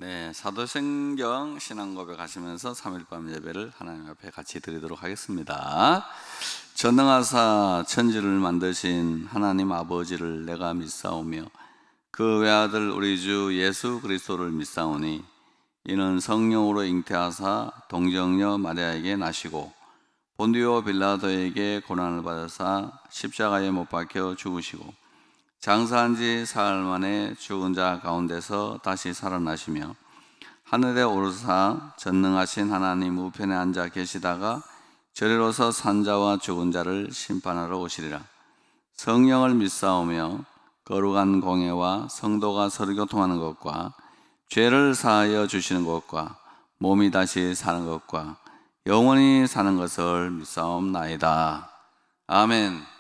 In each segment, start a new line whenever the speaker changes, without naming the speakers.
네, 사도신경 신앙고백 하시면서 3일밤 예배를 하나님 앞에 같이 드리도록 하겠습니다. 전능하사 천지를 만드신 하나님 아버지를 내가 믿사오며 그 외아들 우리 주 예수 그리스도를 믿사오니 이는 성령으로 잉태하사 동정녀 마리아에게 나시고 본디오 빌라도에게 고난을 받으사 십자가에 못 박혀 죽으시고 장사한 지 사흘 만에 죽은 자 가운데서 다시 살아나시며 하늘에 오르사 전능하신 하나님 우편에 앉아 계시다가 저리로서 산자와 죽은 자를 심판하러 오시리라. 성령을 믿사오며 거룩한 공예와 성도가 서로 교통하는 것과 죄를 사하여 주시는 것과 몸이 다시 사는 것과 영원히 사는 것을 믿사옵나이다. 아멘.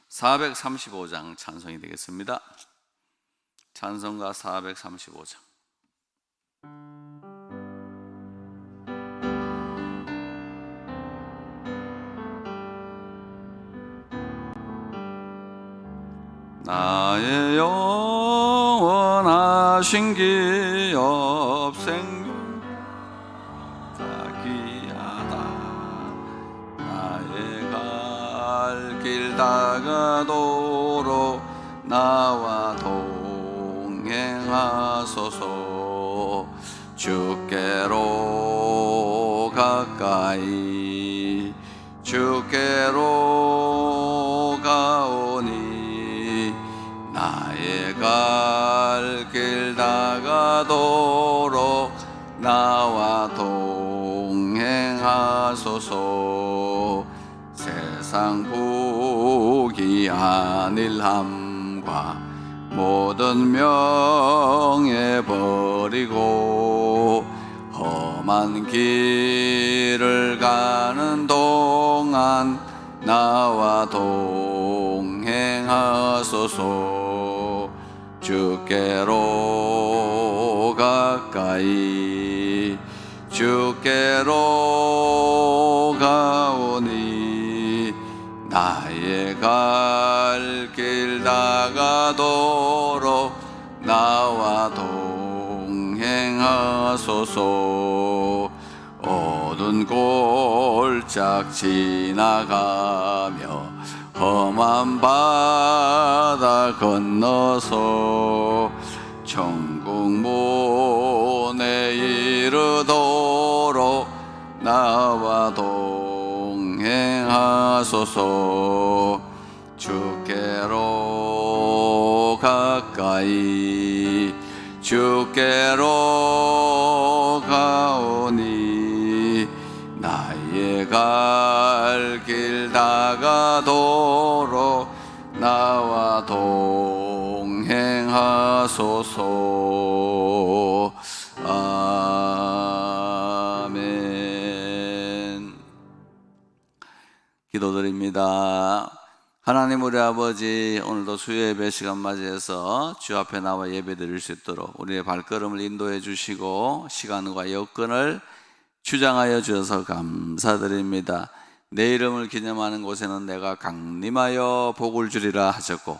435장 찬송이 되겠습니다. 찬송가 435장. 나의 영원하신 기업 생명 다 귀하다. 나의 갈 길 다가도록 나와 동행하소서. 주께로 가까이 주께로 가오니 나의 갈 길 다가도록 나와 동행하소서. 세상 부귀한 일함과 모든 명예 버리고 험한 길을 가는 동안 나와 동행하소서. 주께로 가까이 주께로 가오니 나의 갈 길 다가도록 나와 동행하소서. 어두운 골짝 지나가며 험한 바다 건너서 천국 문에 이르도록 나와 동행하소서. 주께로 가까이 주께로 가오니 나의 갈 길 다가도록 나와 동행하소서. 아멘. 기도드립니다. 하나님 우리 아버지, 오늘도 수요예배 시간 맞이해서 주 앞에 나와 예배 드릴 수 있도록 우리의 발걸음을 인도해 주시고 시간과 여건을 주장하여 주셔서 감사드립니다. 내 이름을 기념하는 곳에는 내가 강림하여 복을 주리라 하셨고,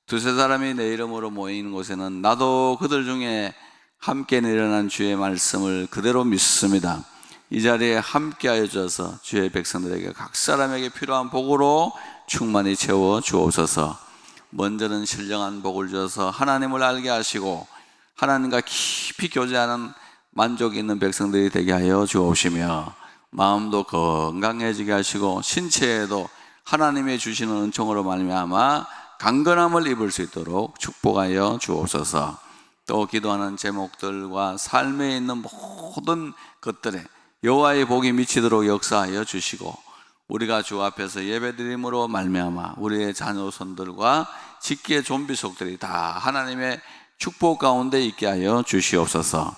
두세 사람이 내 이름으로 모이는 곳에는 나도 그들 중에 함께 일어난 주의 말씀을 그대로 믿습니다. 이 자리에 함께하여 주셔서 주의 백성들에게 각 사람에게 필요한 복으로 충만히 채워 주옵소서. 먼저는 신령한 복을 주셔서 하나님을 알게 하시고 하나님과 깊이 교제하는 만족이 있는 백성들이 되게 하여 주옵시며, 마음도 건강해지게 하시고 신체에도 하나님의 주시는 은총으로 말미암아 강건함을 입을 수 있도록 축복하여 주옵소서. 또 기도하는 제목들과 삶에 있는 모든 것들에 여호와의 복이 미치도록 역사하여 주시고, 우리가 주 앞에서 예배드림으로 말미암아 우리의 자녀손들과 직계의 좀비속들이 다 하나님의 축복 가운데 있게 하여 주시옵소서.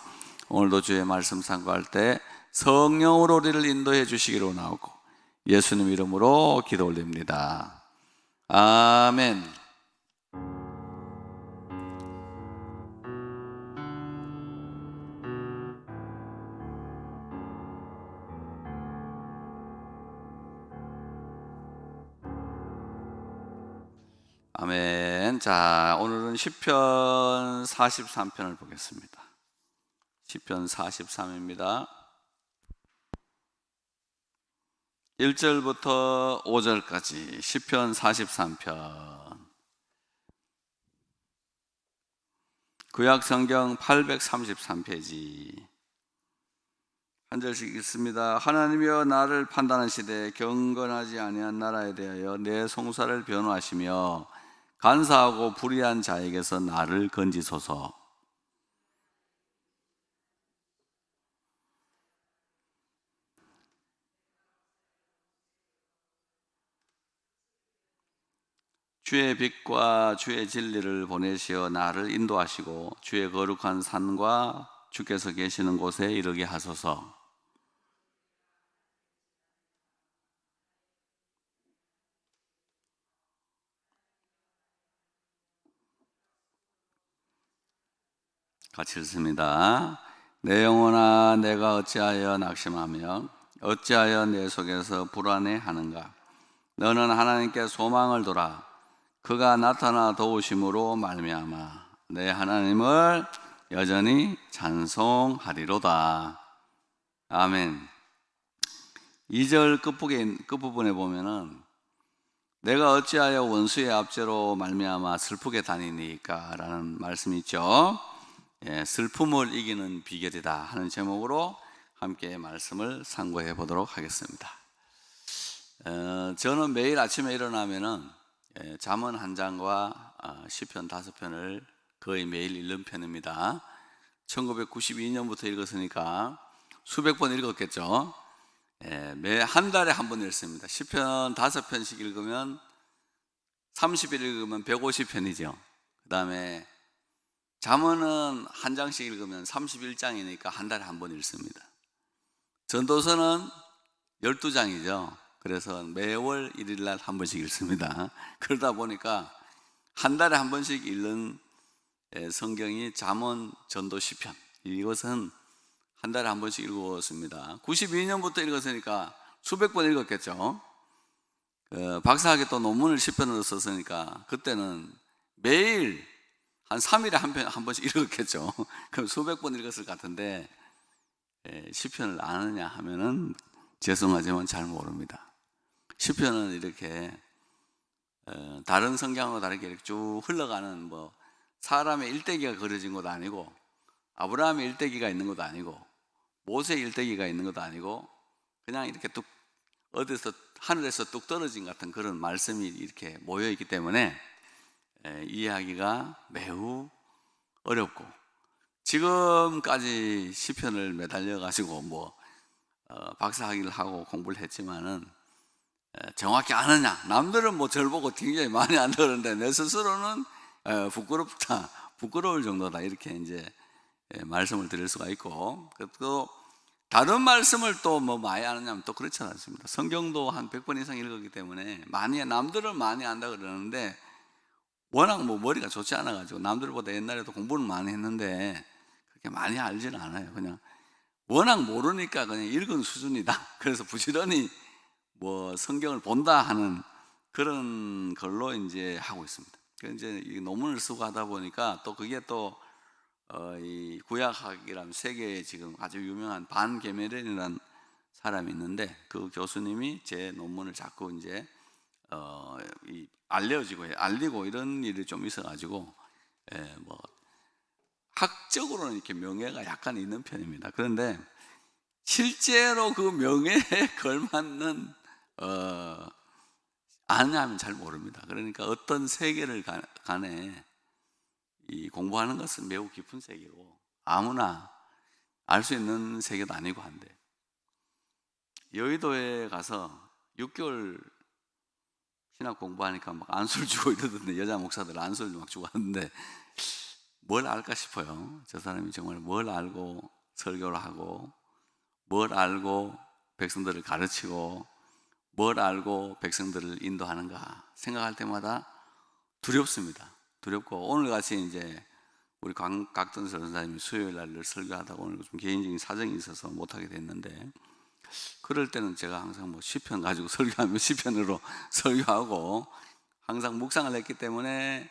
오늘도 주의 말씀 상고할 때 성령으로 우리를 인도해 주시기로 나오고 예수님 이름으로 기도 올립니다. 아멘. 아멘. 자, 오늘은 시편 43편을 보겠습니다. 시편 43입니다. 1절부터 5절까지 시편 43편. 구약 성경 833페이지. 한 절씩 읽습니다. 하나님이여 나를 판단하시되 경건하지 아니한 나라에 대하여 내 송사를 변호하시며 간사하고 불의한 자에게서 나를 건지소서. 주의 빛과 주의 진리를 보내시어 나를 인도하시고 주의 거룩한 산과 주께서 계시는 곳에 이르게 하소서. 같이 읽습니다. 내 영혼아 내가 어찌하여 낙심하며 어찌하여 내 속에서 불안해하는가. 너는 하나님께 소망을 둬라. 그가 나타나 도우심으로 말미암아 내 하나님을 여전히 찬송하리로다. 아멘. 2절 끝부분에 보면은 내가 어찌하여 원수의 압제로 말미암아 슬프게 다니니까 라는 말씀이 있죠. 슬픔을 이기는 비결이다 하는 제목으로 함께 말씀을 상고해 보도록 하겠습니다. 저는 매일 아침에 일어나면은 잠언 한 장과 시편 5편을 거의 매일 읽는 편입니다. 1992년부터 읽었으니까 수백 번 읽었겠죠. 매 한 달에 한 번 읽습니다. 시편 5편씩 읽으면 30일 읽으면 150편이죠. 그 다음에 잠언은 한 장씩 읽으면 31장이니까 한 달에 한 번 읽습니다. 전도서는 12장이죠. 그래서 매월 1일날 한 번씩 읽습니다. 그러다 보니까 한 달에 한 번씩 읽는 성경이 잠언, 전도, 시편. 이것은 한 달에 한 번씩 읽었습니다. 92년부터 읽었으니까 수백 번 읽었겠죠. 박사학위 또 논문을 시편으로 썼으니까 그때는 매일 한 3일에 한 번씩 읽었겠죠. 그럼 수백 번 읽었을 것 같은데 시편을 아느냐 하면은 죄송하지만 잘 모릅니다. 시편은 이렇게 다른 성경하고 다르게 이렇게 쭉 흘러가는 뭐 사람의 일대기가 그려진 것도 아니고 아브라함의 일대기가 있는 것도 아니고 모세의 일대기가 있는 것도 아니고 그냥 이렇게 뚝 어디서 하늘에서 뚝 떨어진 같은 그런 말씀이 이렇게 모여 있기 때문에 이해하기가 매우 어렵고 지금까지 시편을 매달려 가지고 뭐 박사학위를 하고 공부를 했지만은 정확히 아느냐. 남들은 뭐 절 보고 굉장히 많이 안다 그러는데 내 스스로는 부끄럽다, 부끄러울 정도다 이렇게 이제 말씀을 드릴 수가 있고, 또 다른 말씀을 또 뭐 많이 아느냐면 또 그렇지 않습니다. 성경도 한 100번 이상 읽었기 때문에 남들은 많이 안다 그러는데 워낙 뭐 머리가 좋지 않아 가지고 남들보다 옛날에도 공부를 많이 했는데 그렇게 많이 알지는 않아요. 그냥 워낙 모르니까 그냥 읽은 수준이다. 그래서 부지런히 뭐 성경을 본다 하는 그런 걸로 이제 하고 있습니다. 이제 이 논문을 쓰고 하다 보니까 또 그게 또 이 구약학이라는 세계에 지금 아주 유명한 반 게메렌이라는 사람이 있는데 그 교수님이 제 논문을 자꾸 이제 알리고 이런 일이 좀 있어가지고 뭐 학적으로는 이렇게 명예가 약간 있는 편입니다. 그런데 실제로 그 명예에 걸맞는 아느냐 하면 잘 모릅니다. 그러니까 어떤 세계를 간에 이 공부하는 것은 매우 깊은 세계고 아무나 알 수 있는 세계도 아니고 한데 여의도에 가서 6개월 신학 공부하니까 막 안수를 주고 이러던데 여자 목사들 안수를 막 주고 하는데 뭘 알까 싶어요. 저 사람이 정말 뭘 알고 설교를 하고 뭘 알고 백성들을 가르치고 뭘 알고 백성들을 인도하는가 생각할 때마다 두렵습니다. 두렵고 오늘 같이 이제 우리 각던 선생님이 수요일 날 설교하다가 오늘 좀 개인적인 사정이 있어서 못하게 됐는데 그럴 때는 제가 항상 뭐 시편 가지고 설교하면 시편으로 설교하고 항상 묵상을 했기 때문에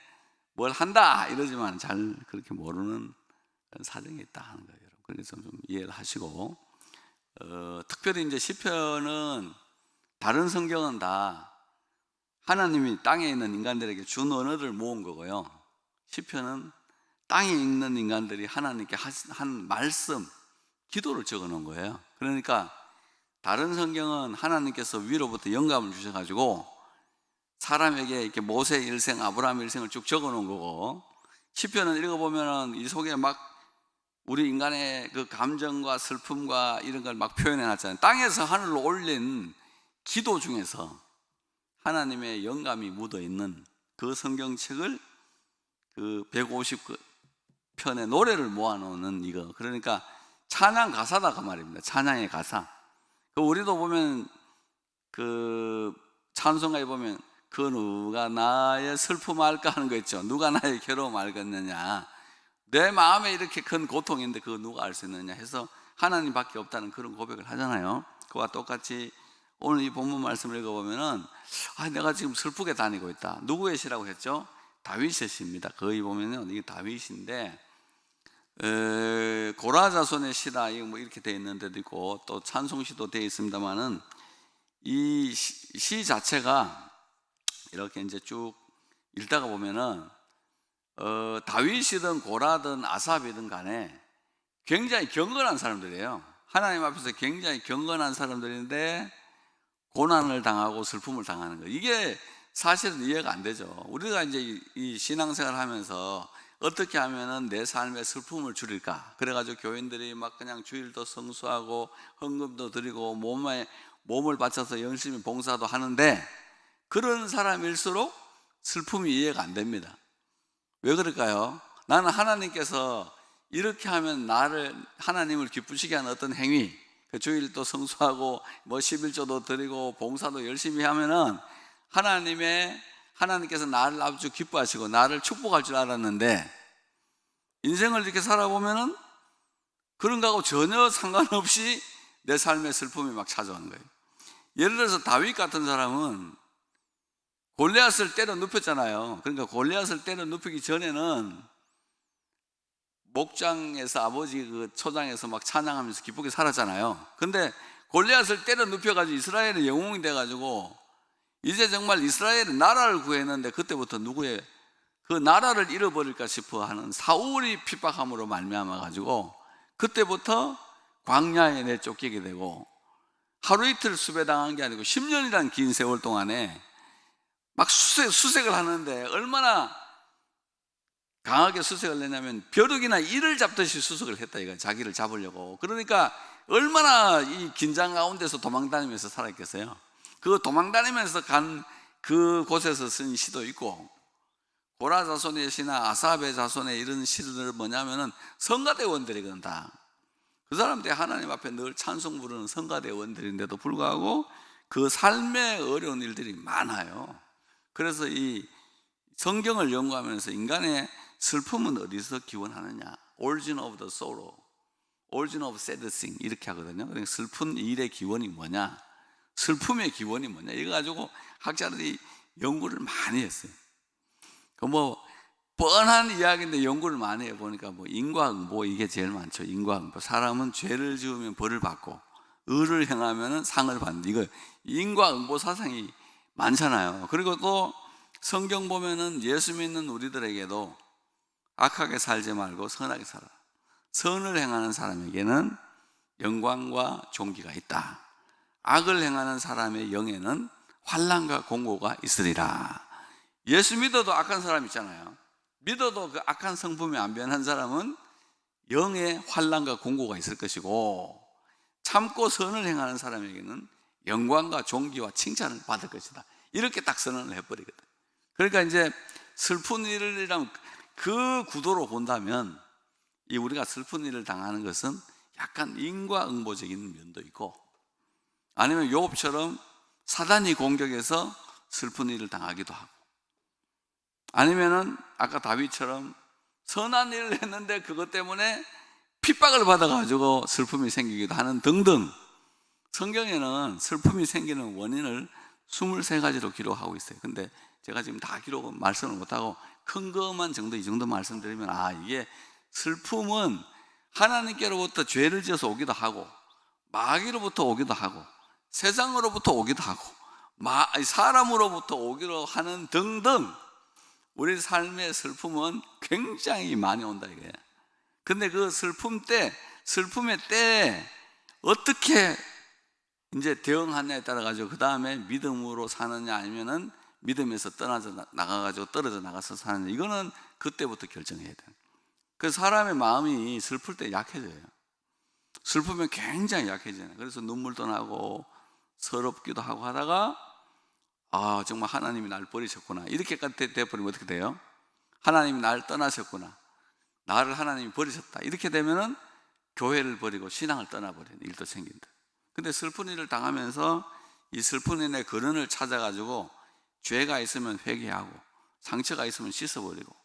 뭘 한다 이러지만 잘 그렇게 모르는 사정이 있다 하는 거예요. 여러분. 그래서 좀 이해를 하시고, 특별히 이제 시편은 다른 성경은 다 하나님이 땅에 있는 인간들에게 준 언어를 모은 거고요. 시편은 땅에 있는 인간들이 하나님께 한 말씀, 기도를 적어 놓은 거예요. 그러니까 다른 성경은 하나님께서 위로부터 영감을 주셔가지고 사람에게 이렇게 모세 일생, 아브라함 일생을 쭉 적어 놓은 거고, 시편은 읽어보면은 이 속에 막 우리 인간의 그 감정과 슬픔과 이런 걸 막 표현해 놨잖아요. 땅에서 하늘로 올린 기도 중에서 하나님의 영감이 묻어 있는 그 성경책을 그 150편의 노래를 모아놓는 이거, 그러니까 찬양 가사다 그 말입니다. 찬양의 가사. 우리도 보면 그 찬송가에 보면 그 누가 나의 슬픔 알까 하는 거 있죠. 누가 나의 괴로움 알겠느냐, 내 마음에 이렇게 큰 고통인데 그거 누가 알 수 있느냐 해서 하나님밖에 없다는 그런 고백을 하잖아요. 그와 똑같이 오늘 이 본문 말씀을 읽어보면은 내가 지금 슬프게 다니고 있다. 누구의 시라고 했죠? 다윗의 시입니다. 거기 보면은 이게 다윗인데, 고라 자손의 시다 뭐 이렇게 되어 있는 데도 있고 또 찬송시도 되어 있습니다만은, 이 시 자체가 이렇게 이제 쭉 읽다가 보면은 다윗이든 고라든 아삽이든 간에 굉장히 경건한 사람들이에요. 하나님 앞에서 굉장히 경건한 사람들인데 고난을 당하고 슬픔을 당하는 거예요. 이게 사실은 이해가 안 되죠. 우리가 이제 이 신앙생활 하면서 어떻게 하면은 내 삶의 슬픔을 줄일까? 그래가지고 교인들이 막 그냥 주일도 성수하고 헌금도 드리고 몸을 바쳐서 열심히 봉사도 하는데, 그런 사람일수록 슬픔이 이해가 안 됩니다. 왜 그럴까요? 나는 하나님께서 이렇게 하면 하나님을 기쁘시게 하는 어떤 행위, 그 주일도 성수하고 뭐 11조도 드리고 봉사도 열심히 하면은 하나님께서 나를 아주 기뻐하시고 나를 축복할 줄 알았는데, 인생을 이렇게 살아보면은 그런 거하고 전혀 상관없이 내 삶의 슬픔이 막 찾아오는 거예요. 예를 들어서 다윗 같은 사람은 골리앗을 때려 눕혔잖아요. 그러니까 골리앗을 때려 눕히기 전에는 목장에서 아버지 그 초장에서 막 찬양하면서 기쁘게 살았잖아요. 근데 골리앗을 때려 눕혀가지고 이스라엘의 영웅이 돼가지고 이제 정말 이스라엘의 나라를 구했는데, 그때부터 그 나라를 잃어버릴까 싶어 하는 사울이 핍박함으로 말미암아 가지고 그때부터 광야에 내쫓기게 되고, 하루 이틀 수배당한 게 아니고 10년이라는 긴 세월 동안에 막 수색을 하는데, 얼마나 강하게 수색을 했냐면 벼룩이나 이를 잡듯이 수색을 했다 이거, 자기를 잡으려고. 그러니까 얼마나 이 긴장 가운데서 도망다니면서 살았겠어요. 그 도망다니면서 간 그 곳에서 쓴 시도 있고, 고라 자손의 시나 아삽의 자손의 이런 시들은 뭐냐면은 성가대원들이거든. 다 그 사람들이 하나님 앞에 늘 찬송 부르는 성가대원들인데도 불구하고 그 삶의 어려운 일들이 많아요. 그래서 이 성경을 연구하면서 인간의 슬픔은 어디서 기원하느냐, origin of the sorrow, origin of sad thing 이렇게 하거든요. 그러니까 슬픈 일의 기원이 뭐냐, 슬픔의 기원이 뭐냐, 이거 가지고 학자들이 연구를 많이 했어요. 뭐 뻔한 이야기인데 연구를 많이 해보니까 뭐 인과응보, 이게 제일 많죠. 인과응보. 사람은 죄를 지으면 벌을 받고 의를 행하면 상을 받는, 이거 인과응보 사상이 많잖아요. 그리고 또 성경 보면은 예수 믿는 우리들에게도 악하게 살지 말고 선하게 살아, 선을 행하는 사람에게는 영광과 존귀가 있다. 악을 행하는 사람의 영에는 환난과 공고가 있으리라. 예수 믿어도 악한 사람 있잖아요. 믿어도 그 악한 성품이 안 변한 사람은 영의 환난과 공고가 있을 것이고, 참고 선을 행하는 사람에게는 영광과 존귀와 칭찬을 받을 것이다. 이렇게 딱 선언을 해버리거든. 그러니까 이제 슬픈 일이라면 그 구도로 본다면, 이 우리가 슬픈 일을 당하는 것은 약간 인과응보적인 면도 있고, 아니면 욥처럼 사단이 공격해서 슬픈 일을 당하기도 하고, 아니면은 아까 다윗처럼 선한 일을 했는데 그것 때문에 핍박을 받아가지고 슬픔이 생기기도 하는 등등. 성경에는 슬픔이 생기는 원인을 23가지로 기록하고 있어요. 근데 제가 지금 다 말씀을 못하고 큰 것만 정도, 이 정도 말씀드리면, 이게 슬픔은 하나님께로부터 죄를 지어서 오기도 하고, 마귀로부터 오기도 하고, 세상으로부터 오기도 하고, 사람으로부터 오기로 하는 등등 우리 삶의 슬픔은 굉장히 많이 온다 이거예요. 근데 그 슬픔의 때에 어떻게 이제 대응하냐에 따라 가지고 그 다음에 믿음으로 사느냐 아니면은 믿음에서 나가가지고 떨어져 나가서 사느냐, 이거는 그때부터 결정해야 돼요. 그래서 사람의 마음이 슬플 때 약해져요. 슬프면 굉장히 약해지잖아요. 그래서 눈물도 나고 서럽기도 하고 하다가 정말 하나님이 날 버리셨구나, 이렇게까지 돼버리면 어떻게 돼요? 하나님이 날 떠나셨구나, 나를 하나님이 버리셨다, 이렇게 되면은 교회를 버리고 신앙을 떠나버리는 일도 생긴다. 근데 슬픈 일을 당하면서 이 슬픈 일의 근원을 찾아가지고 죄가 있으면 회개하고, 상처가 있으면 씻어버리고,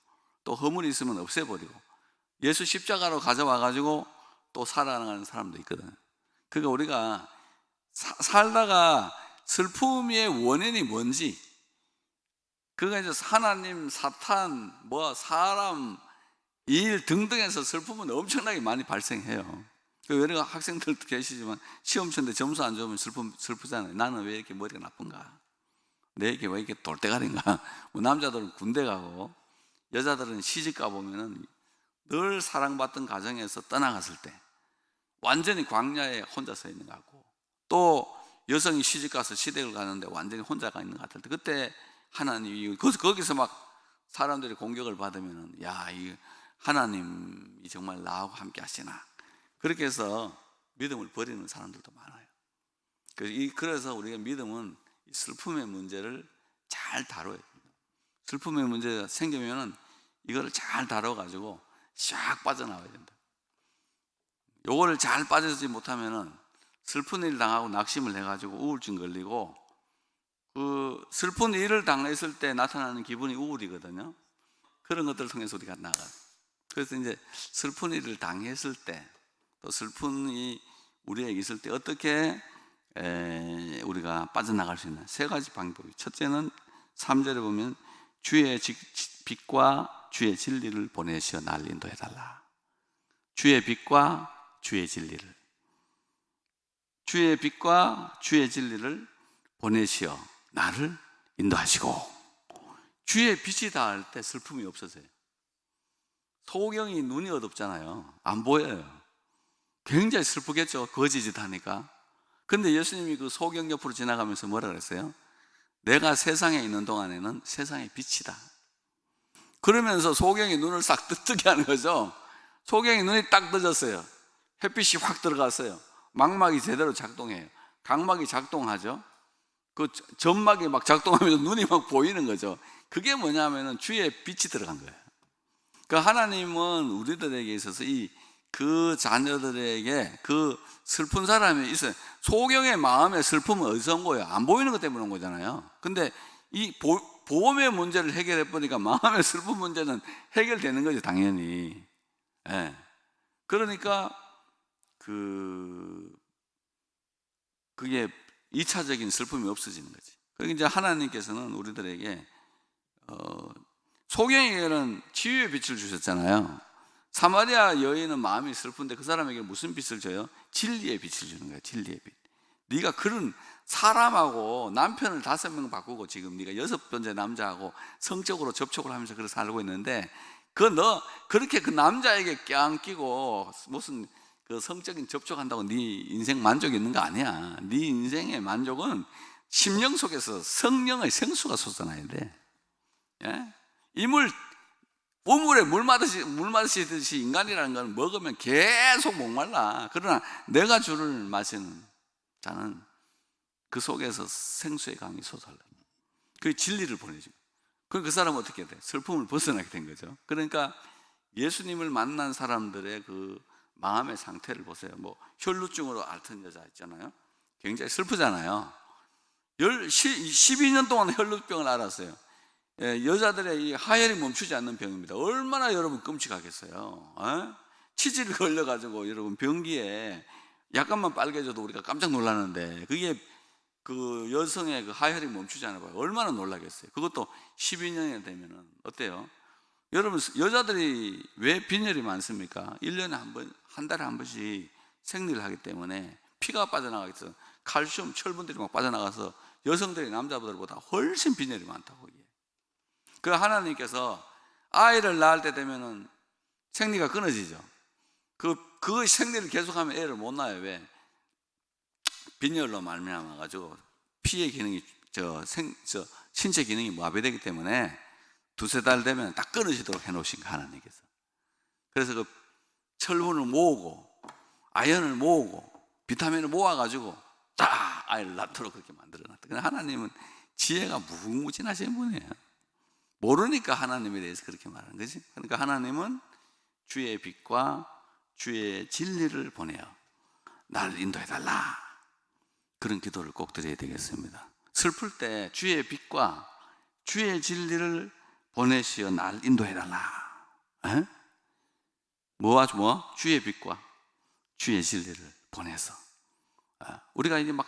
또 허물이 있으면 없애버리고, 예수 십자가로 가져와가지고 또 살아나가는 사람도 있거든. 그러니까 우리가 살다가 슬픔의 원인이 뭔지, 그가 이제 하나님, 사탄, 사람, 일 등등에서 슬픔은 엄청나게 많이 발생해요. 여러 학생들도 계시지만 시험 치는데 점수 안 좋으면 슬프잖아요. 나는 왜 이렇게 머리가 나쁜가? 내게 왜 이렇게 돌대가리인가? 남자들은 군대 가고 여자들은 시집 가보면은 늘 사랑받던 가정에서 떠나갔을 때 완전히 광야에 혼자 서 있는 것 같고, 또 여성이 시집 가서 시댁을 가는데 완전히 혼자가 있는 것 같을 때, 그때 하나님이 거기서 막 사람들이 공격을 받으면은, 이 하나님이 정말 나하고 함께 하시나, 그렇게 해서 믿음을 버리는 사람들도 많아요. 그래서 우리가 믿음은 슬픔의 문제를 잘 다뤄야 됩니다. 슬픔의 문제가 생기면은 이거를 잘 다뤄가지고 샥 빠져나와야 된다. 요거를 잘 빠져지 못하면은 슬픈 일 당하고 낙심을 해가지고 우울증 걸리고, 그 슬픈 일을 당했을 때 나타나는 기분이 우울이거든요. 그런 것들을 통해서 우리가 나가요. 그래서 이제 슬픈 일을 당했을 때, 또 슬픈 일이 우리에게 있을 때 어떻게 우리가 빠져나갈 수 있는 세 가지 방법이, 첫째는 3절에 보면 주의 빛과 주의 진리를 보내시어 나를 인도해달라. 주의 빛과 주의 진리를, 주의 빛과 주의 진리를 보내시어 나를 인도하시고. 주의 빛이 닿을 때 슬픔이 없어져요. 소경이 눈이 어둡잖아요. 안 보여요. 굉장히 슬프겠죠, 거지짓 하니까. 근데 예수님이 그 소경 옆으로 지나가면서 뭐라 그랬어요? 내가 세상에 있는 동안에는 세상의 빛이다. 그러면서 소경이 눈을 싹 뜨게 하는 거죠. 소경이 눈이 딱 떠졌어요. 햇빛이 확 들어갔어요. 망막이 제대로 작동해요. 각막이 작동하죠. 그 점막이 막 작동하면서 눈이 막 보이는 거죠. 그게 뭐냐면은 주의 빛이 들어간 거예요. 그 하나님은 우리들에게 있어서 그 자녀들에게 그 슬픈 사람이 있어요. 소경의 마음의 슬픔은 어디서 온 거예요? 안 보이는 것 때문에 온 거잖아요. 근데 이 보험의 문제를 해결해 보니까 마음의 슬픈 문제는 해결되는 거죠, 당연히. 예. 그러니까 그게 2차적인 슬픔이 없어지는 거지. 그러니까 이제 하나님께서는 우리들에게 소경에게는 치유의 빛을 주셨잖아요. 사마리아 여인은 마음이 슬픈데 그 사람에게 무슨 빛을 줘요? 진리의 빛을 주는 거예요. 진리의 빛. 네가 그런 사람하고 남편을 5명 바꾸고 지금 네가 6번째 남자하고 성적으로 접촉을 하면서 그렇게 살고 있는데, 너 그렇게 그 남자에게 껴안기고 무슨 그 성적인 접촉한다고 네 인생 만족이 있는 거 아니야. 네 인생의 만족은 심령 속에서 성령의 생수가 솟아나야 돼. 예? 우물에 물 마시듯이 인간이라는 건 먹으면 계속 목말라. 그러나 내가 주를 마시는 자는 그 속에서 생수의 강이 솟아나. 그 진리를 보내주고. 그 사람은 어떻게 돼? 슬픔을 벗어나게 된 거죠. 그러니까 예수님을 만난 사람들의 그 마음의 상태를 보세요. 혈루증으로 앓던 여자 있잖아요. 굉장히 슬프잖아요. 12년 동안 혈루병을 앓았어요. 여자들의 이 하혈이 멈추지 않는 병입니다. 얼마나 여러분 끔찍하겠어요. 치질이 걸려가지고 여러분 변기에 약간만 빨개져도 우리가 깜짝 놀라는데, 그게 그 여성의 그 하혈이 멈추지 않아 봐요. 얼마나 놀라겠어요. 그것도 12년이 되면은 어때요? 여러분, 여자들이 왜 빈혈이 많습니까? 1년에 한 번, 한 달에 한 번씩 생리를 하기 때문에 피가 빠져나가기 때문에 칼슘, 철분들이 막 빠져나가서 여성들이 남자들보다 훨씬 빈혈이 많다고. 그 하나님께서 아이를 낳을 때 되면은 생리가 끊어지죠. 그 생리를 계속하면 애를 못 낳아요. 왜? 빈혈로 말미암아 가지고 피의 기능이 신체 기능이 마비되기 때문에 두세 달 되면 딱 끊어지도록 해놓으신 거 하나님께서. 그래서 그 철분을 모으고 아연을 모으고 비타민을 모아가지고 딱 아이를 낳도록 그렇게 만들어놨다. 그러나 하나님은 지혜가 무궁무진하신 분이에요. 모르니까 하나님에 대해서 그렇게 말하는 거지. 그러니까 하나님은 주의 빛과 주의 진리를 보내어 나를 인도해달라, 그런 기도를 꼭 드려야 되겠습니다. 슬플 때 주의 빛과 주의 진리를 보내시어 나를 인도해달라. 주의 빛과 주의 진리를 보내서. 우리가 이제 막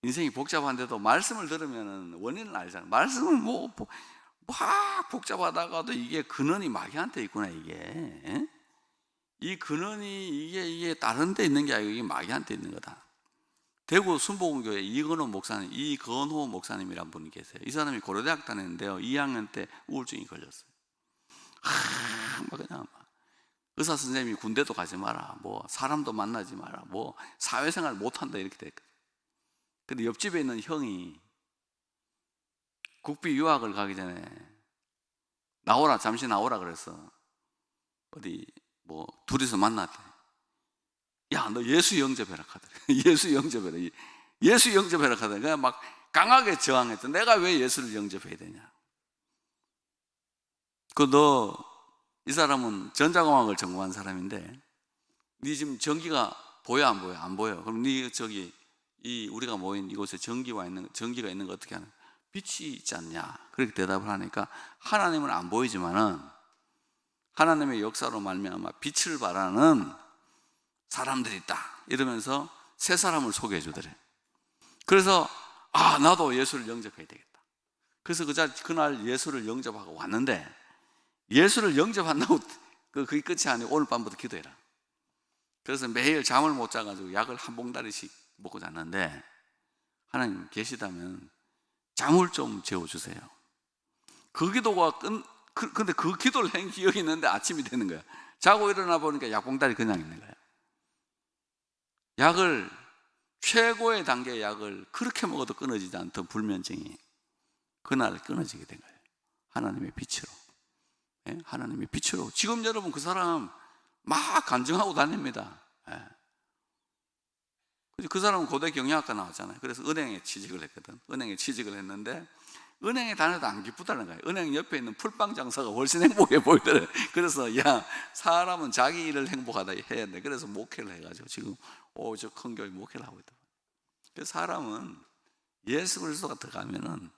인생이 복잡한데도 말씀을 들으면 원인을 알잖아요. 말씀은 막 복잡하다가도 이게 근원이 마귀한테 있구나. 이게 이 근원이 이게 다른 데 있는 게 아니고 이게 마귀한테 있는 거다. 대구 순복음교회 이건호 목사님이란 분이 계세요. 이 사람이 고려대학 다녔는데요, 2학년 때 우울증이 걸렸어요. 그냥 의사 선생님이 군대도 가지 마라, 사람도 만나지 마라, 사회생활 못한다, 이렇게 됐거든요. 근데 옆집에 있는 형이 국비 유학을 가기 전에 잠시 나오라 그래서 어디 둘이서 만났대. 야, 너 예수 영접해라 하더래. 예수 영접해라. 예수 영접해라 하더래. 그냥 막 강하게 저항했어. 내가 왜 예수를 영접해야 되냐. 이 사람은 전자공학을 전공한 사람인데, 네 지금 전기가 보여 안 보여? 안 보여. 그럼 네 우리가 모인 이곳에 전기가 있는 거 어떻게 하는? 빛이 있지 않냐? 그렇게 대답을 하니까, 하나님은 안 보이지만은 하나님의 역사로 말미암아 빛을 발하는 사람들이 있다, 이러면서 세 사람을 소개해 주더래. 그래서 나도 예수를 영접해야 되겠다. 그래서 그날 예수를 영접하고 왔는데, 예수를 영접한다고 그게 끝이 아니고 오늘 밤부터 기도해라. 그래서 매일 잠을 못 자가지고 약을 한 봉다리씩 먹고 잤는데, 하나님 계시다면 잠을 좀 재워주세요. 그 기도가 근데 그 기도를 한 기억이 있는데 아침이 되는 거야. 자고 일어나 보니까 약봉다리 그냥 있는 거야. 최고의 단계의 약을 그렇게 먹어도 끊어지지 않던 불면증이 그날 끊어지게 된 거예요. 하나님의 빛으로. 하나님의 빛으로. 지금 여러분 그 사람 막 간증하고 다닙니다. 그 사람은 고대 경영학과 나왔잖아요. 그래서 은행에 취직을 했거든. 은행에 취직을 했는데 은행에 다녀도 안 기쁘다는 거예요. 은행 옆에 있는 풀빵 장사가 훨씬 행복해 보이더래. 그래서 사람은 자기 일을 행복하다 해야 돼. 그래서 목회를 해가지고 지금 저 큰 교회 목회를 하고 있다. 그래서 사람은 예수 그리스도가 들어가면은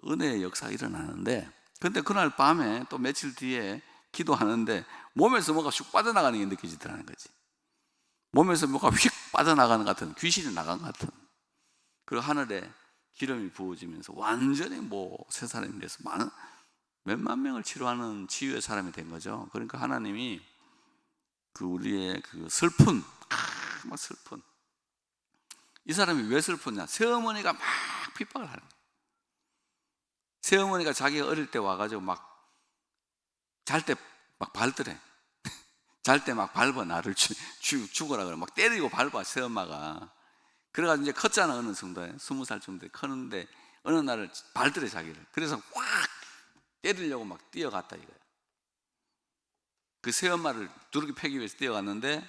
은혜의 역사가 일어나는데, 근데 그날 밤에 또 며칠 뒤에 기도하는데 몸에서 뭐가 슉 빠져나가는 게 느껴지더라는 거지. 몸에서 뭐가 휙 빠져나가는 것 같은, 귀신이 나간 것 같은. 그리고 하늘에 기름이 부어지면서 완전히 새 사람이 돼서 몇만 명을 치료하는 치유의 사람이 된 거죠. 그러니까 하나님이 우리의 슬픈, 이 사람이 왜 슬프냐? 새어머니가 막 핍박을 하는 거예요. 새어머니가 자기가 어릴 때 와가지고 잘 때 막 밟더래. 잘 때 막 밟아, 나를 죽어라 그래. 막 때리고 밟아, 새엄마가. 그래가지고 이제 컸잖아, 어느 정도에. 20살 정도에 컸는데, 어느 날을 밟더래, 자기를. 그래서 확 때리려고 막 뛰어갔다, 이거야. 그 새엄마를 두르기 패기 위해서 뛰어갔는데,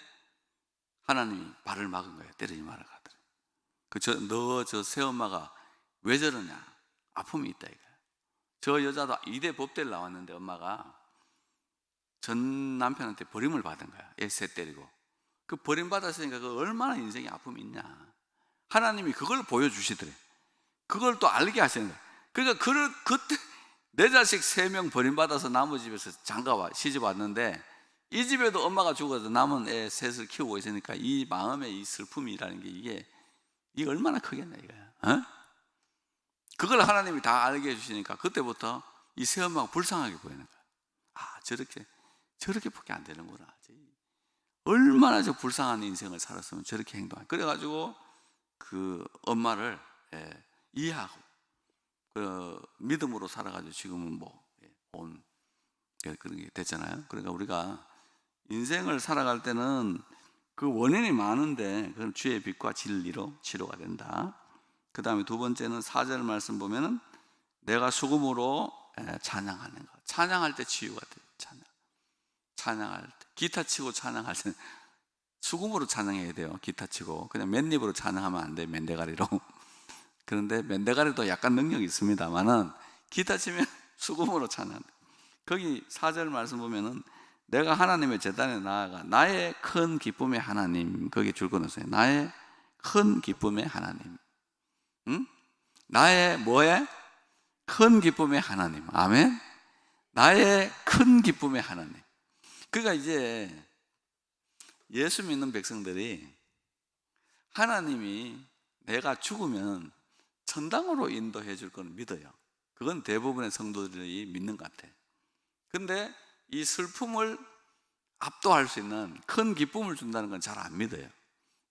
하나님이 발을 막은 거야. 때리지 마라 하더래. 너 새엄마가 왜 저러냐? 아픔이 있다, 이거야. 저 여자도 이대 법대를 나왔는데, 엄마가 전 남편한테 버림을 받은 거야. 애 셋 때리고. 그 버림받았으니까 얼마나 인생에 아픔이 있냐. 하나님이 그걸 보여주시더래. 그걸 또 알게 하시는 거야. 그러니까 그때 내 자식 3명 버림받아서 나무 집에서 시집 왔는데, 이 집에도 엄마가 죽어서 남은 애 셋을 키우고 있으니까 이 마음의 이 슬픔이라는 게 이게 얼마나 크겠냐 이거야. 그걸 하나님이 다 알게 해주시니까 그때부터 이 새엄마가 불쌍하게 보이는 거야. 아, 저렇게밖에 안 되는구나. 얼마나 저 불쌍한 인생을 살았으면 저렇게 행동해. 그래가지고 그 엄마를 이해하고 그 믿음으로 살아가지고 지금은 온 그런 게 됐잖아요. 그러니까 우리가 인생을 살아갈 때는 그 원인이 많은데 그럼 주의 빛과 진리로 치료가 된다. 그 다음에 두 번째는 4절 말씀 보면은 내가 수금으로 찬양하는 것. 찬양할 때 치유가 돼요. 찬양할 때 기타 치고 찬양할 때 수금으로 찬양해야 돼요. 기타 치고 그냥 맨입으로 찬양하면 안 돼요. 맨대가리로. 그런데 맨대가리도 약간 능력이 있습니다만은 기타 치면 수금으로 찬양. 거기 4절 말씀 보면은 내가 하나님의 제단에 나아가 나의 큰 기쁨의 하나님, 거기 줄 끊었어요. 나의 큰 기쁨의 하나님. 응? 나의 뭐에? 큰 기쁨의 하나님. 아멘. 나의 큰 기쁨의 하나님. 그러니까 이제 예수 믿는 백성들이 하나님이 내가 죽으면 천당으로 인도해 줄 건 믿어요. 그건 대부분의 성도들이 믿는 것 같아. 근데 이 슬픔을 압도할 수 있는 큰 기쁨을 준다는 건 잘 안 믿어요.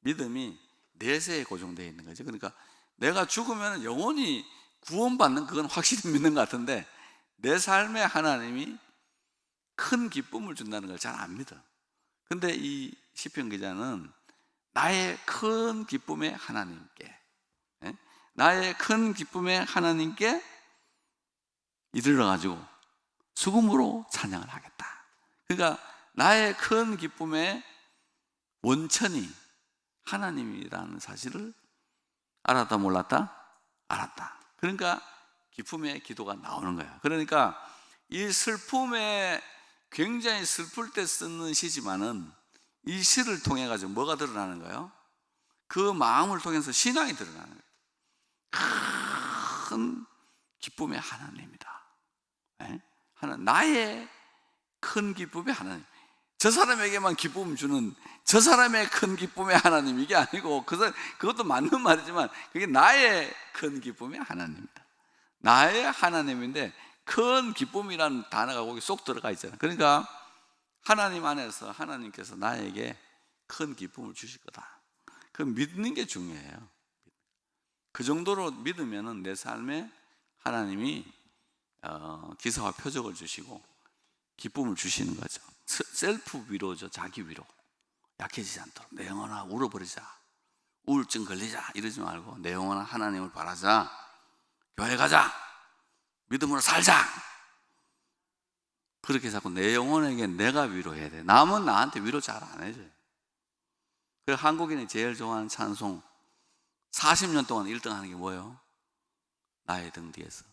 믿음이 내세에 고정되어 있는 거죠. 그러니까 내가 죽으면 영원히 구원받는 그건 확실히 믿는 것 같은데 내 삶에 하나님이 큰 기쁨을 준다는 걸 잘 안 믿어. 근데 이 시편 기자는 나의 큰 기쁨의 하나님께, 나의 큰 기쁨의 하나님께 이르러가지고 수금으로 찬양을 하겠다. 그러니까 나의 큰 기쁨의 원천이 하나님이라는 사실을 알았다 몰랐다? 알았다. 그러니까 기쁨의 기도가 나오는 거야. 그러니까 이 슬픔에 굉장히 슬플 때 쓰는 시지만은 이 시를 통해 가지고 뭐가 드러나는 거예요? 그 마음을 통해서 신앙이 드러나는 거예요. 큰 기쁨의 하나님이다. 나의 큰 기쁨의 하나님. 저 사람에게만 기쁨을 주는 저 사람의 큰 기쁨의 하나님, 이게 아니고 그것도 맞는 말이지만 그게 나의 큰 기쁨의 하나님입니다. 나의 하나님인데 큰 기쁨이라는 단어가 거기 쏙 들어가 있잖아요. 그러니까 하나님 안에서 하나님께서 나에게 큰 기쁨을 주실 거다. 그 믿는 게 중요해요. 그 정도로 믿으면은 내 삶에 하나님이 기사와 표적을 주시고 기쁨을 주시는 거죠. 셀프 위로죠. 자기 위로. 약해지지 않도록 내 영혼아 울어버리자, 우울증 걸리자 이러지 말고 내 영혼아 하나님을 바라자, 교회 가자, 믿음으로 살자. 그렇게 자꾸 내 영혼에게 내가 위로해야 돼. 남은 나한테 위로 잘 안 해줘요. 그래서 한국인이 제일 좋아하는 찬송 40년 동안 1등 하는 게 뭐예요? 나의 등 뒤에서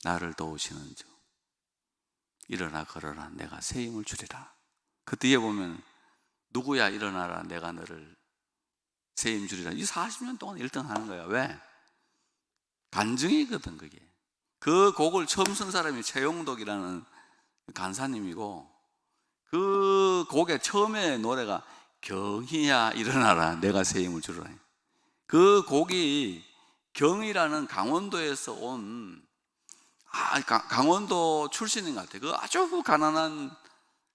나를 도우시는 주 일어나 걸어라 내가 새 힘을 주리라. 그 뒤에 보면 누구야 일어나라 내가 너를 새 힘 주리라. 이 40년 동안 1등 하는 거야. 왜? 간증이거든. 그게 그 곡을 처음 쓴 사람이 최용덕이라는 간사님이고 그 곡의 처음에 노래가 경희야 일어나라 내가 새 힘을 주리라. 그 곡이 경이라는 강원도에서 온 강원도 출신인 것 같아요. 그 아주 가난한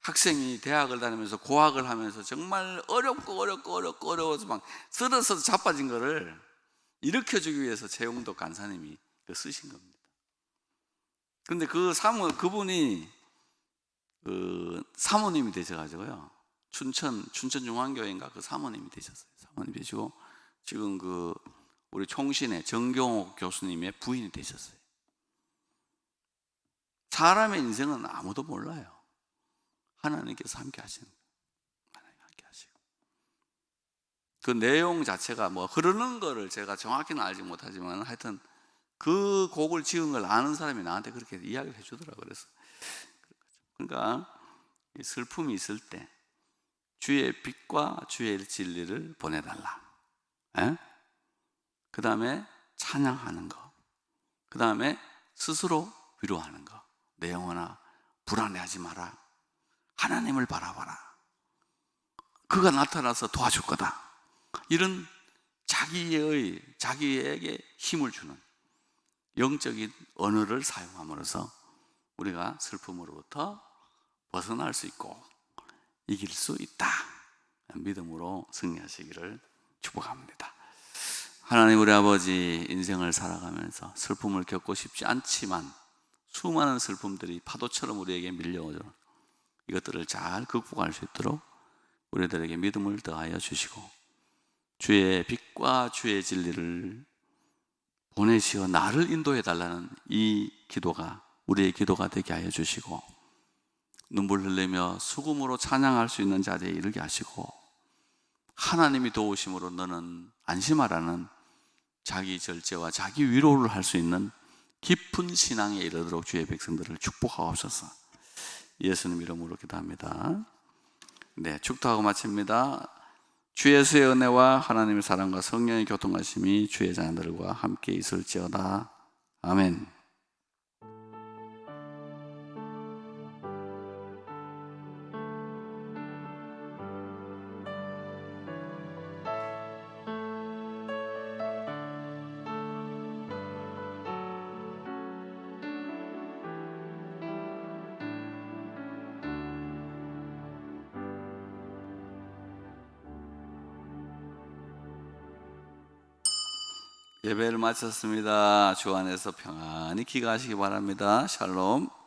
학생이 대학을 다니면서 고학을 하면서 정말 어려워서 막 쓰러서 자빠진 거를 일으켜주기 위해서 최용덕 간사님이 쓰신 겁니다. 그런데 그분이 사모님이 되셔가지고요. 춘천중앙교회인가 그 사모님이 되셨어요. 사모님 되시고 지금 우리 총신의 정경옥 교수님의 부인이 되셨어요. 사람의 인생은 아무도 몰라요. 하나님께서 함께 하시는 거예요. 하나님 함께 하시고 그 내용 자체가 흐르는 거를 제가 정확히는 알지 못하지만 하여튼 그 곡을 지은 걸 아는 사람이 나한테 그렇게 이야기를 해주더라고요. 그러니까 슬픔이 있을 때 주의 빛과 주의 진리를 보내달라. 그 다음에 찬양하는 거, 그 다음에 스스로 위로하는 거. 내 영혼아 불안해하지 마라. 하나님을 바라봐라. 그가 나타나서 도와줄 거다. 이런 자기에게 힘을 주는 영적인 언어를 사용함으로써 우리가 슬픔으로부터 벗어날 수 있고 이길 수 있다. 믿음으로 승리하시기를 축복합니다. 하나님 우리 아버지, 인생을 살아가면서 슬픔을 겪고 싶지 않지만 수많은 슬픔들이 파도처럼 우리에게 밀려오죠. 이것들을 잘 극복할 수 있도록 우리들에게 믿음을 더하여 주시고 주의 빛과 주의 진리를 보내시어 나를 인도해 달라는 이 기도가 우리의 기도가 되게 하여 주시고 눈물 흘리며 수금으로 찬양할 수 있는 자리에 이르게 하시고 하나님이 도우심으로 너는 안심하라는 자기 절제와 자기 위로를 할 수 있는 깊은 신앙에 이르도록 주의 백성들을 축복하옵소서. 예수님 이름으로 기도합니다. 네, 축도하고 마칩니다. 주 예수의 은혜와 하나님의 사랑과 성령의 교통하심이 주의 자녀들과 함께 있을지어다. 아멘. 예배를 마쳤습니다. 주 안에서 평안히 귀가하시기 바랍니다. 샬롬.